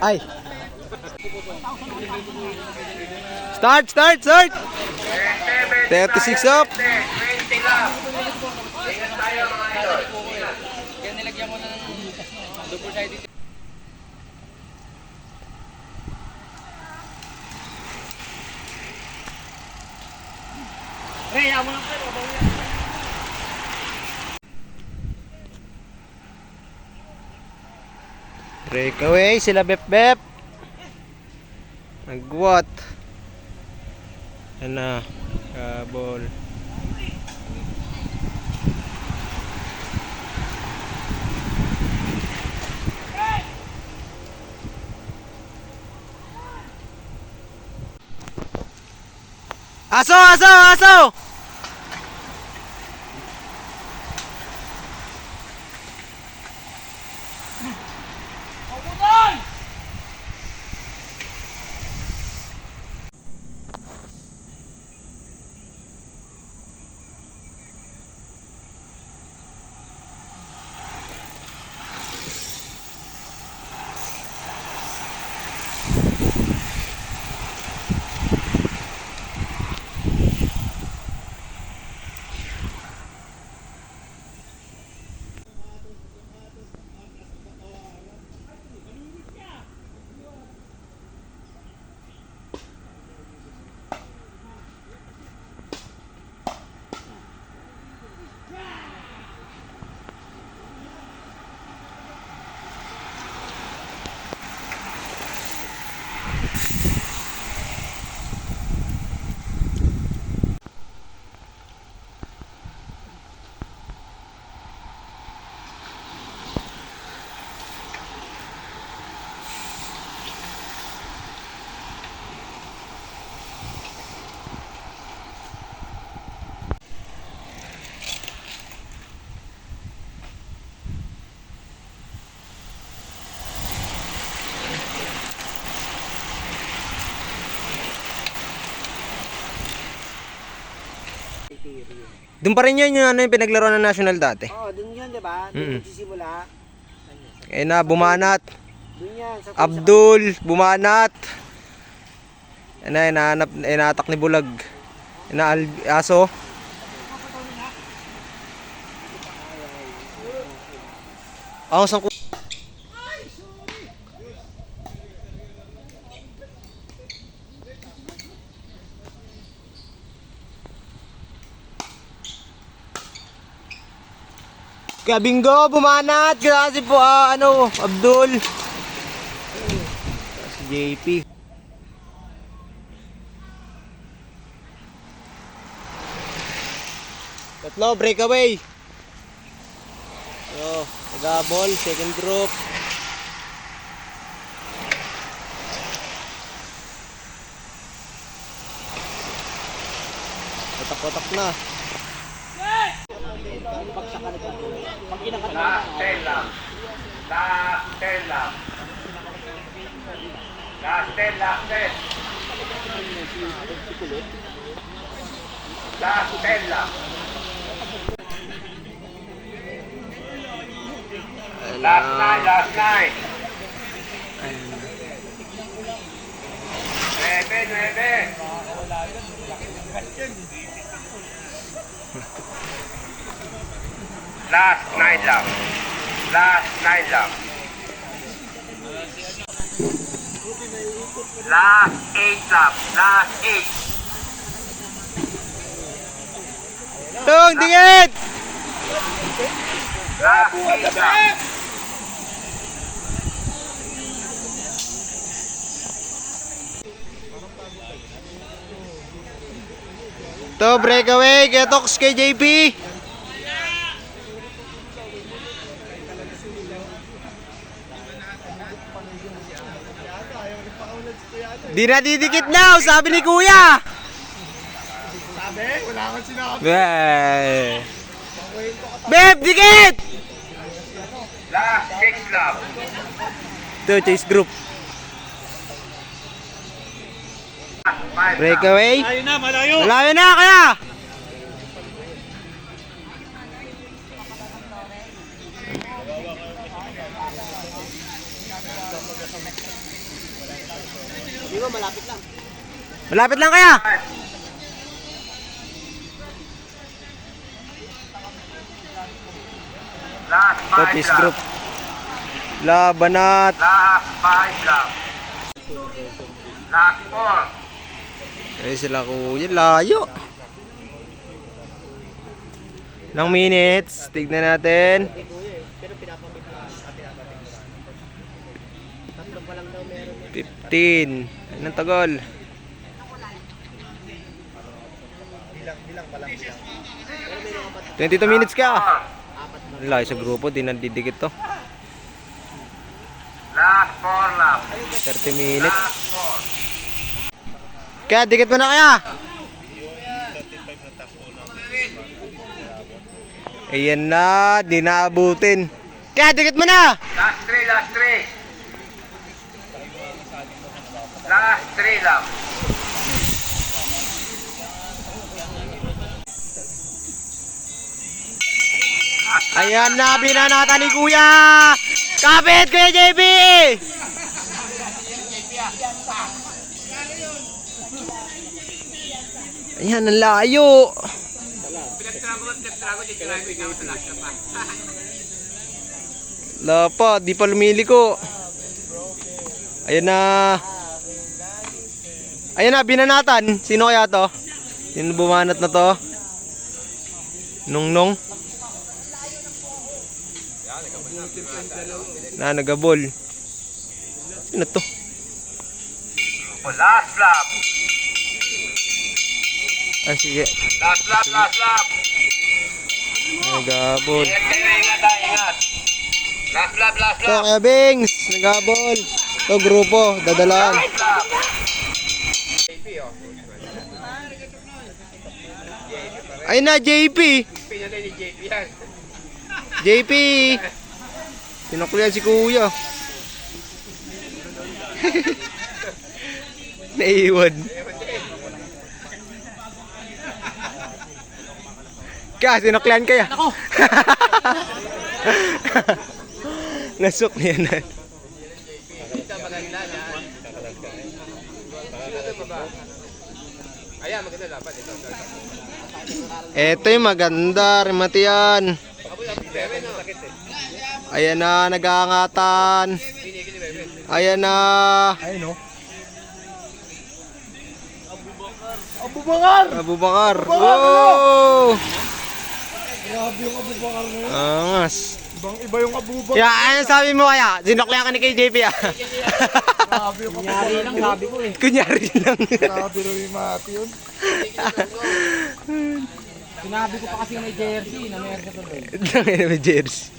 Ay. Start, start, start. 36 up. 20 lang. Ingat tayo mga idol. Kaya nilagyan mo na ng double-sided. Hey, amo lang kayo. Breakaway sila Bep Bep. Nagwat. Yan na. Kabol. Aso, aso, aso! Doon pa rin yun yung ano yung pinaglaro ng national dati. Oo, dun yun, di ba? Doon nagsisimula. Eh na, bumanat. Dun yan. Sa Abdul, bumanat. Yan na, inahanap, inatak ni Bulag. Aso. Ako sang Kaya bingo, bumanat. Kasi po, Abdul. Si JP. Tatlo, breakaway. So, nag-ball, second group. Kotak-kotak na. Last 10 lang. Last 10 lang. Last 10, last 10. Last 10 lang. Last 9, last 9. 9, 9. Last 9 lang. Last 9 lang. Last 8 lang. Last 8. Tung, dingit! Last 8 lang. To, breakaway, kaya toks kay JP. Di na didikit na, sabi ni Kuya. sabi, wala kang sinabi. Beb, dikit! Last 6 lang. To, chase group. Last 5 lang. Breakaway. Malayo na, malayo. Malayo na kaya. Di ba, malapit lang. Malapit lang kaya? Last 5 Topis laps. group. Labanat. Last 5 laps. Last 4. Ay sila kuya, layo. Ilang minutes? Tignan natin. Pero pinapamit lang. 15. Anong tagal? Bilang pa lang. 22 minutes ka. 4. Ang layo sa grupo, di nandidikit to. Last 4 laps. 30 minutes. Last 4. Kaya, dikit mo na kaya. Ayan na, di naabutin. Kaya, dikit mo na. Last 3, last 3. Last 3 laps. Ayan na, binanata ni Kuya. Kapit, Kuya JB. Ayan, ang layo. Lapa, di pa lumiliko. Ayan na. Ayan na, binanatan. Sino kaya to? Sino bumanat na to? Nung. Na, nagabol. Sino to? Last lap. Ah, sige. Last lap, last lap. Nagabol. Ingat kayo, ingat ha, ingat. Last lap, last Ito, lap. Kuya Bings. Nagabol. Ito, grupo. Dadalaan. Last lap. Ay na, JP. Pinatay ni JP yan. JP. Pinakuluyan si Kuya. Naiwan. Kaya, sinuklian kaya. Ako. Nasuk niya na. Ayan, maganda dapat ito. Ito yung maganda, remati yan. Ayan na, nag-aangatan. Ayan na. Ayun, no? Abubakar! Abubakar. Oh! Grabe yung Abubakar na yun. Angas. Ibang-iba yung Abubakar. Kaya, ano sabi mo kaya? Sinuklian ka ni kay JP ah. Grabe yung Abubakar. Yari lang sabi ko eh. Kunyari lang. Grabe rin yung mati yun. Sinabi ko pa kasi may jersey na meron sa tuloy. Dangin na may jersey.